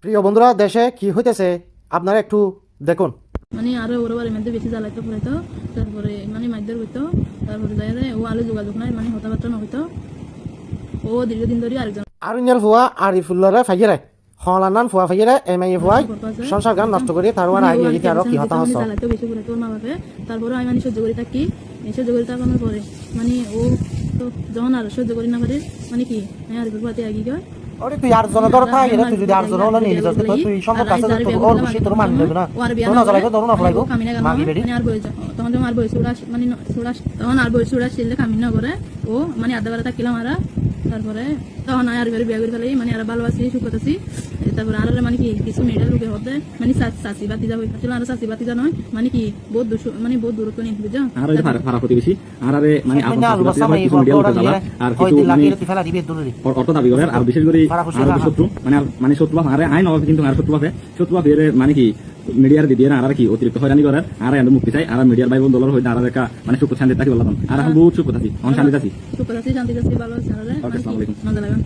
প্রিয় বন্ধুরা, দেশে কি হইতেছে আপনারা একটু দেখুন। মানে আরো ওর বাড়ির মধ্যে বেশি জ্বালাইতো পড়াইতো, তারপরে মানে মাইদের হইতো, তারপরে যাই ও আলো যোগাযোগ নাই, মানে হতাবার্তা নহইতো। ও দীর্ঘদিন ধরে আরেকজন আরিঞ্জাল ফুয়া আরিফুল্লারে ফাইয়েরে হলানান ফুয়া ফাইয়েরে এমআই ফুয়াই সংসার গান নষ্ট করে তার মানে আগে গিয়ে আরো কি হতা হস জ্বালাইতো বেশি করে তোর মা বাপে। তারপরে আমি মানে সহ্য করি থাকি, এই সহ্য করি থাকানোর পরে মানে ও তো যখন আর সহ্য করি না পারে মানে কি আমি আরিফুল পাতে আগে গিয়ে ওরে তুই আর জন ধর থাই রে, তুই যদি আর জন হলো নিয়ে যাস তুই সম্পর্ক আছে তো ওর খুশি তোর মান দেবে না, তোর না জ্বালাইবো তোর না ফলাইবো মাগি বেডি মানে আর বই তখন তোমার বই সুড়া মানে সুড়া তখন আর বই সুড়া ছিল কামিন না করে ও মানে আধা বেলা থাকলাম আর তারপরে তখন আর ঘরে বিয়া করে ফেলাই মানে আর ভালোবাসি সুখত আছি। তারপরে আর মানে কি কিছু মেয়েটার লোকের হতে মানে চাষি বাতি যাবো ছিল আর চাষি বাতি যা নয় মানে কি বহুত মানে বহুত দূরত্ব নেই বুঝছো। আর ওই ফারা প্রতিবেশী আর আরে মানে আপনি আলু বাসা মাই বড় দিয়ে আর কই কিছু লাগি রে ফেলা দিবে দূরে অর্থ দাবি করে আর বিশেষ করে আর শত্রু মানে শত্রু আরে আইন হবে কিন্তু আর শত্রু এর মানে কি মিডিয়ার দিদিয়ে আর কি অতিরিক্ত হয়রানি করে আর এন্ড মুক্তি চাই আর মিডিয়ার ভাই বন্ধুর হইতে আর একটা মানে সুখ শান্তি থাকি বললাম আর এখন বহুত সুখ আছি শান্তি আছি সুখ আছি শান্তি আছি ভালো আছে আর মজা লাগে।